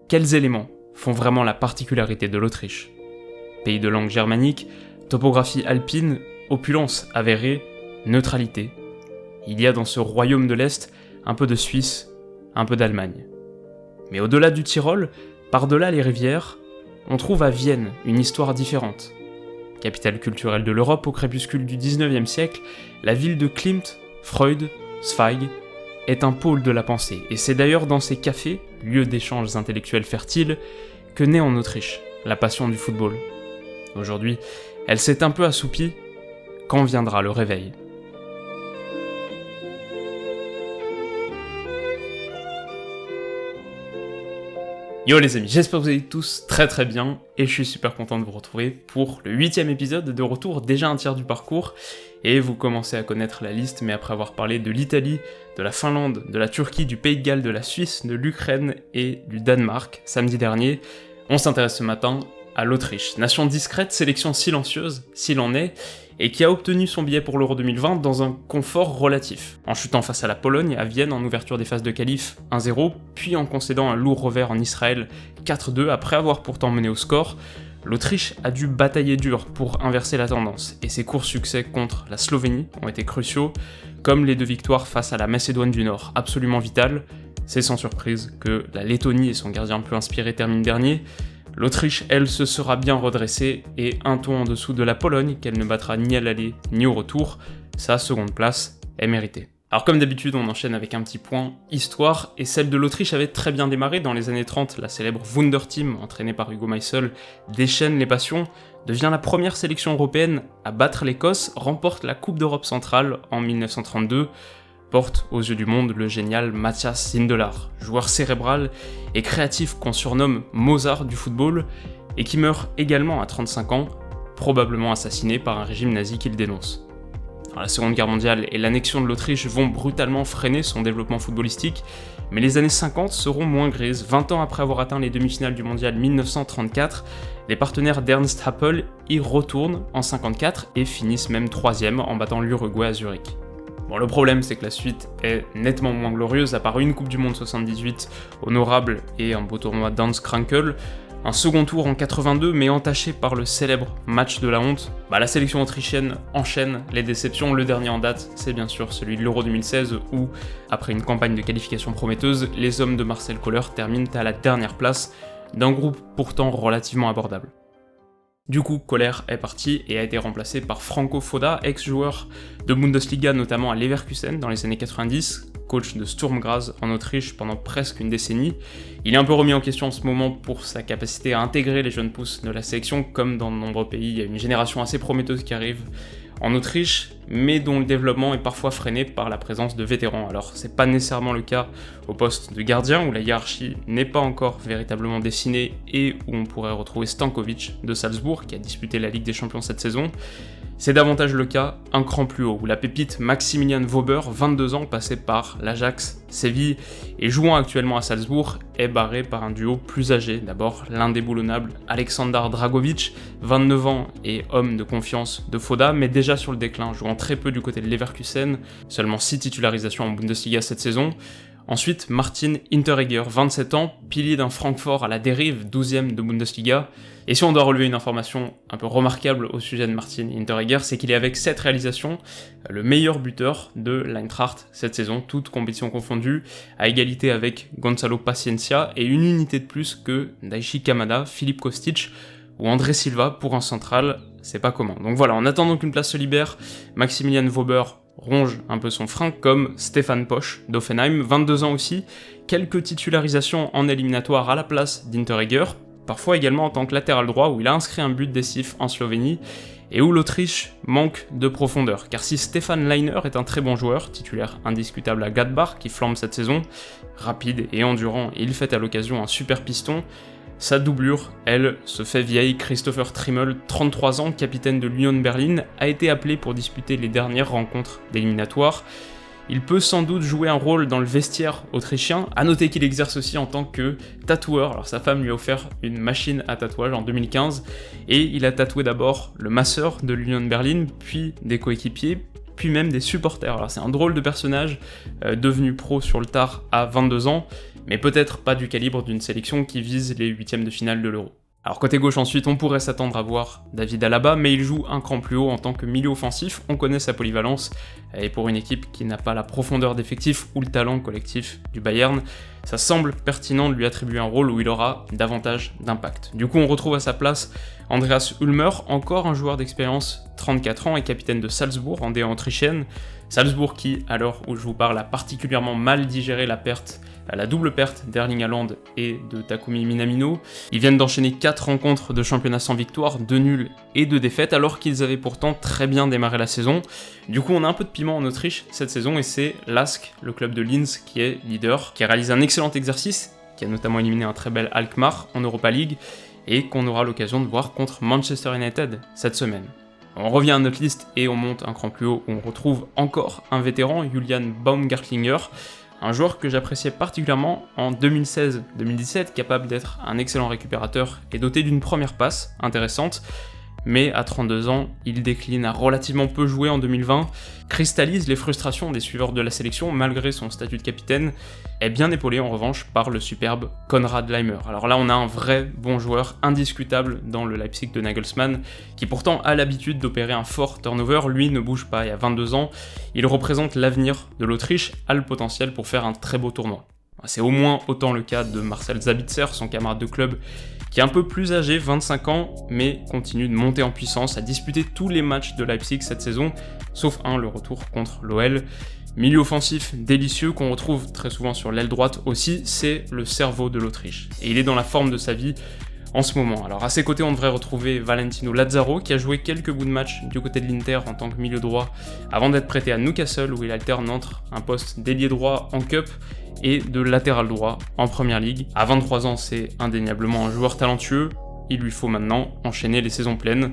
Quels éléments font vraiment la particularité de l'Autriche ? Pays de langue germanique, topographie alpine, opulence avérée, neutralité. Il y a dans ce royaume de l'Est un peu de Suisse, un peu d'Allemagne. Mais au-delà du Tyrol, par-delà les rivières, on trouve à Vienne une histoire différente. Capitale culturelle de l'Europe au crépuscule du XIXe siècle, la ville de Klimt, Freud, Zweig, est un pôle de la pensée, et c'est d'ailleurs dans ces cafés, lieux d'échanges intellectuels fertiles, que naît en Autriche la passion du football. Aujourd'hui, elle s'est un peu assoupie. Quand viendra le réveil ? Yo les amis, j'espère que vous allez tous très bien, et je suis super content de vous retrouver pour le 8ème épisode de retour, déjà un tiers du parcours, et vous commencez à connaître la liste, mais après avoir parlé de l'Italie, de la Finlande, de la Turquie, du Pays de Galles, de la Suisse, de l'Ukraine et du Danemark, samedi dernier, on s'intéresse ce matin à l'Autriche, nation discrète, sélection silencieuse, s'il en est, et qui a obtenu son billet pour l'Euro 2020 dans un confort relatif, en chutant face à la Pologne, à Vienne en ouverture des phases de qualif 1-0, puis en concédant un lourd revers en Israël 4-2 après avoir pourtant mené au score. L'Autriche a dû batailler dur pour inverser la tendance, et ses courts succès contre la Slovénie ont été cruciaux, comme les 2 victoires face à la Macédoine du Nord, absolument vitales. C'est sans surprise que la Lettonie et son gardien le plus inspiré terminent dernier. L'Autriche, elle, se sera bien redressée, et un ton en dessous de la Pologne, qu'elle ne battra ni à l'aller ni au retour, sa seconde place est méritée. Alors comme d'habitude, on enchaîne avec un petit point histoire, et celle de l'Autriche avait très bien démarré dans les années 30, la célèbre Wunderteam, entraînée par Hugo Meissel, déchaîne les passions, devient la première sélection européenne à battre l'Écosse, remporte la Coupe d'Europe centrale en 1932, porte aux yeux du monde le génial Matthias Sindelar, joueur cérébral et créatif qu'on surnomme Mozart du football, et qui meurt également à 35 ans, probablement assassiné par un régime nazi qu'il dénonce. Alors, la Seconde Guerre mondiale et l'annexion de l'Autriche vont brutalement freiner son développement footballistique, mais les années 50 seront moins grises. 20 ans après avoir atteint les demi-finales du mondial 1934, les partenaires d'Ernst Happel y retournent en 54 et finissent même 3ème en battant l'Uruguay à Zurich. Bon, le problème, c'est que la suite est nettement moins glorieuse, à part une Coupe du Monde 78 honorable et un beau tournoi Dance Krankel, un second tour en 82, mais entaché par le célèbre match de la honte. La sélection autrichienne enchaîne les déceptions. Le dernier en date, c'est bien sûr celui de l'Euro 2016, où, après une campagne de qualification prometteuse, les hommes de Marcel Koller terminent à la dernière place d'un groupe pourtant relativement abordable. Du coup, Koller est parti et a été remplacé par Franco Foda, ex-joueur de Bundesliga, notamment à Leverkusen dans les années 90, coach de Sturm Graz en Autriche pendant presque une décennie. Il est un peu remis en question en ce moment pour sa capacité à intégrer les jeunes pousses de la sélection, comme dans de nombreux pays. Il y a une génération assez prometteuse qui arrive en Autriche, mais dont le développement est parfois freiné par la présence de vétérans. Alors c'est pas nécessairement le cas au poste de gardien, où la hiérarchie n'est pas encore véritablement dessinée et où on pourrait retrouver Stankovic de Salzbourg, qui a disputé la Ligue des Champions cette saison. C'est davantage le cas un cran plus haut, où la pépite Maximilian Wöber, 22 ans, passé par l'Ajax, Séville et jouant actuellement à Salzbourg, est barré par un duo plus âgé. D'abord l'indéboulonnable Aleksandar Dragovic, 29 ans et homme de confiance de Foda, mais déjà sur le déclin, jouant très peu du côté de Leverkusen, seulement 6 titularisations en Bundesliga cette saison. Ensuite, Martin Hinteregger, 27 ans, pilier d'un Francfort à la dérive, 12ème de Bundesliga. Et si on doit relever une information un peu remarquable au sujet de Martin Hinteregger, c'est qu'il est avec 7 réalisations le meilleur buteur de l'Eintracht cette saison, toutes compétitions confondues, à égalité avec Gonzalo Paciencia et une unité de plus que Daichi Kamada, Filip Kostic ou André Silva pour un central, c'est pas commun. Donc voilà, en attendant qu'une place se libère, Maximilian Wöber ronge un peu son frein, comme Stefan Posch d'Offenheim, 22 ans aussi, quelques titularisations en éliminatoire à la place d'Hinteregger, parfois également en tant que latéral droit où il a inscrit un but décisif en Slovénie, et où l'Autriche manque de profondeur, car si Stefan Leiner est un très bon joueur, titulaire indiscutable à Gladbach qui flambe cette saison, rapide et endurant, et il fait à l'occasion un super piston, sa doublure, elle, se fait vieille. Christopher Trimmel, 33 ans, capitaine de l'Union Berlin, a été appelé pour disputer les dernières rencontres d'éliminatoire. Il peut sans doute jouer un rôle dans le vestiaire autrichien, à noter qu'il exerce aussi en tant que tatoueur. Alors sa femme lui a offert une machine à tatouage en 2015, et il a tatoué d'abord le masseur de l'Union Berlin, puis des coéquipiers, puis même des supporters. Alors c'est un drôle de personnage, devenu pro sur le tard à 22 ans, mais peut-être pas du calibre d'une sélection qui vise les 8ème de finale de l'Euro. Alors côté gauche ensuite, on pourrait s'attendre à voir David Alaba, mais il joue un cran plus haut en tant que milieu offensif, on connaît sa polyvalence, et pour une équipe qui n'a pas la profondeur d'effectif ou le talent collectif du Bayern, ça semble pertinent de lui attribuer un rôle où il aura davantage d'impact. Du coup on retrouve à sa place Andreas Ulmer, encore un joueur d'expérience, 34 ans et capitaine de Salzbourg en D1 autrichienne. Salzbourg qui, à l'heure où je vous parle, a particulièrement mal digéré la double perte d'Erling Haaland et de Takumi Minamino. Ils viennent d'enchaîner 4 rencontres de championnat sans victoire, 2 nuls et 2 défaites, alors qu'ils avaient pourtant très bien démarré la saison. Du coup, on a un peu de piment en Autriche cette saison, et c'est LASK, le club de Linz, qui est leader, qui réalise un excellent exercice, qui a notamment éliminé un très bel Alkmaar en Europa League, et qu'on aura l'occasion de voir contre Manchester United cette semaine. On revient à notre liste et on monte un cran plus haut où on retrouve encore un vétéran, Julian Baumgartlinger, un joueur que j'appréciais particulièrement en 2016-2017, capable d'être un excellent récupérateur et doté d'une première passe intéressante, mais à 32 ans, il décline à relativement peu jouer en 2020, cristallise les frustrations des suiveurs de la sélection malgré son statut de capitaine, est bien épaulé en revanche par le superbe Konrad Laimer. Alors là on a un vrai bon joueur indiscutable dans le Leipzig de Nagelsmann, qui pourtant a l'habitude d'opérer un fort turnover, lui ne bouge pas, il a 22 ans, il représente l'avenir de l'Autriche, a le potentiel pour faire un très beau tournoi. C'est au moins autant le cas de Marcel Sabitzer, son camarade de club, qui est un peu plus âgé, 25 ans, mais continue de monter en puissance, à disputer tous les matchs de Leipzig cette saison, sauf le retour contre l'OL. Milieu offensif délicieux qu'on retrouve très souvent sur l'aile droite aussi, c'est le cerveau de l'Autriche. Et il est dans la forme de sa vie en ce moment. Alors à ses côtés, on devrait retrouver Valentino Lazaro, qui a joué quelques bouts de match du côté de l'Inter en tant que milieu droit, avant d'être prêté à Newcastle, où il alterne entre un poste d'ailier droit en Cup et de latéral droit en Première Ligue. À 23 ans, c'est indéniablement un joueur talentueux, il lui faut maintenant enchaîner les saisons pleines.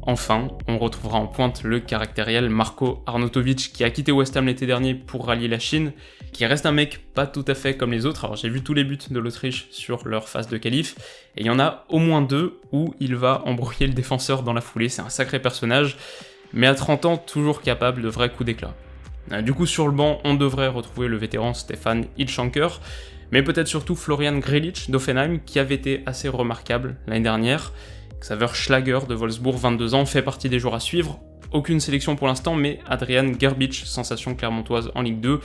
Enfin, on retrouvera en pointe le caractériel Marko Arnautovic, qui a quitté West Ham l'été dernier pour rallier la Chine, qui reste un mec pas tout à fait comme les autres. Alors j'ai vu tous les buts de l'Autriche sur leur phase de qualif, et il y en a au moins 2 où il va embrouiller le défenseur dans la foulée, c'est un sacré personnage, mais à 30 ans, toujours capable de vrais coups d'éclat. Du coup, sur le banc, on devrait retrouver le vétéran Stefan Ilshanker, mais peut-être surtout Florian Grillitsch d'Hoffenheim, qui avait été assez remarquable l'année dernière. Xaver Schlager de Wolfsburg, 22 ans, fait partie des joueurs à suivre. Aucune sélection pour l'instant, mais Adrian Gerbic, sensation clermontoise en Ligue 2,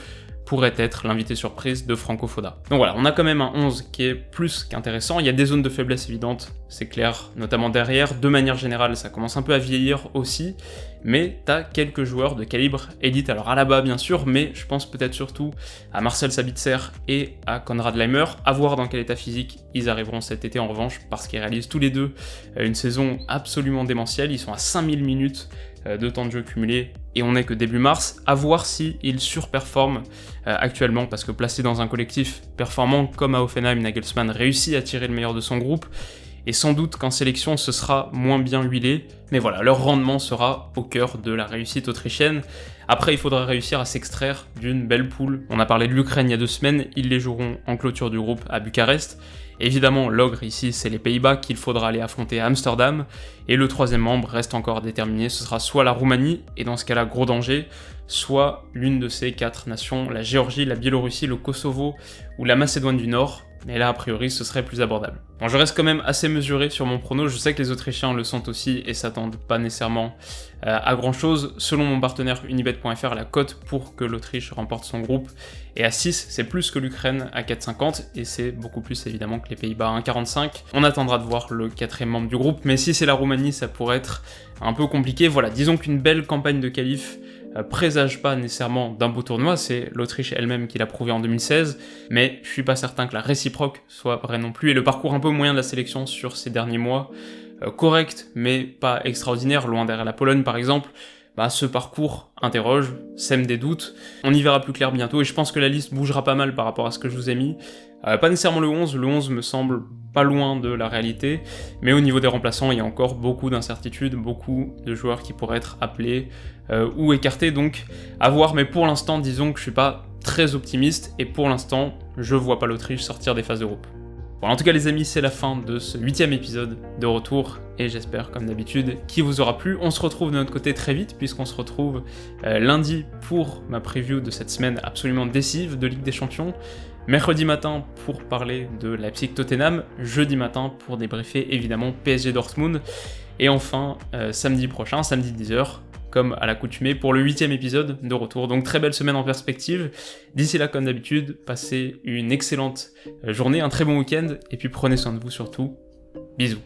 pourrait être l'invité surprise de Franco Foda. Donc voilà, on a quand même un 11 qui est plus qu'intéressant, il y a des zones de faiblesse évidentes, c'est clair, notamment derrière, de manière générale ça commence un peu à vieillir aussi, mais t'as quelques joueurs de calibre élite, alors Alaba bien sûr, mais je pense peut-être surtout à Marcel Sabitzer et à Konrad Laimer, à voir dans quel état physique ils arriveront cet été en revanche, parce qu'ils réalisent tous les deux une saison absolument démentielle, ils sont à 5000 minutes de temps de jeu cumulé, et on n'est que début mars, à voir s'ils surperforment actuellement, parce que placé dans un collectif performant comme à Hoffenheim, Nagelsmann réussit à tirer le meilleur de son groupe, et sans doute qu'en sélection ce sera moins bien huilé, mais voilà, leur rendement sera au cœur de la réussite autrichienne. Après, il faudra réussir à s'extraire d'une belle poule. On a parlé de l'Ukraine il y a 2 semaines, ils les joueront en clôture du groupe à Bucarest. Évidemment, l'ogre ici, c'est les Pays-Bas qu'il faudra aller affronter à Amsterdam, et le 3e membre reste encore déterminé, ce sera soit la Roumanie, et dans ce cas-là, gros danger, soit l'une de ces 4 nations, la Géorgie, la Biélorussie, le Kosovo ou la Macédoine du Nord, mais là, a priori, ce serait plus abordable. Bon, je reste quand même assez mesuré sur mon prono, je sais que les Autrichiens le sont aussi et s'attendent pas nécessairement à grand chose. Selon mon partenaire Unibet.fr, la cote pour que l'Autriche remporte son groupe est à 6, c'est plus que l'Ukraine à 4,50 et c'est beaucoup plus évidemment que les Pays-Bas à 1,45. On attendra de voir le 4e membre du groupe, mais si c'est la Roumanie, ça pourrait être un peu compliqué. Voilà, disons qu'une belle campagne de qualif présage pas nécessairement d'un beau tournoi, c'est l'Autriche elle-même qui l'a prouvé en 2016, mais je suis pas certain que la réciproque soit vraie non plus, et le parcours un peu moyen de la sélection sur ces derniers mois, correct mais pas extraordinaire, loin derrière la Pologne par exemple, ce parcours interroge, sème des doutes, on y verra plus clair bientôt, et je pense que la liste bougera pas mal par rapport à ce que je vous ai mis. Pas nécessairement le 11 me semble pas loin de la réalité, mais au niveau des remplaçants, il y a encore beaucoup d'incertitudes, beaucoup de joueurs qui pourraient être appelés ou écartés, donc à voir, mais pour l'instant, disons que je suis pas très optimiste, et pour l'instant, je vois pas l'Autriche sortir des phases de groupe. Bon, en tout cas les amis, c'est la fin de ce 8e épisode de Retour, et j'espère comme d'habitude qu'il vous aura plu. On se retrouve de notre côté très vite, puisqu'on se retrouve lundi pour ma preview de cette semaine absolument décisive de Ligue des Champions. Mercredi matin pour parler de Leipzig-Tottenham, jeudi matin pour débriefer évidemment PSG Dortmund, et enfin samedi prochain, samedi 10h, comme à l'accoutumée pour le 8e épisode de retour. Donc très belle semaine en perspective. D'ici là, comme d'habitude, passez une excellente journée, un très bon week-end, et puis prenez soin de vous surtout. Bisous.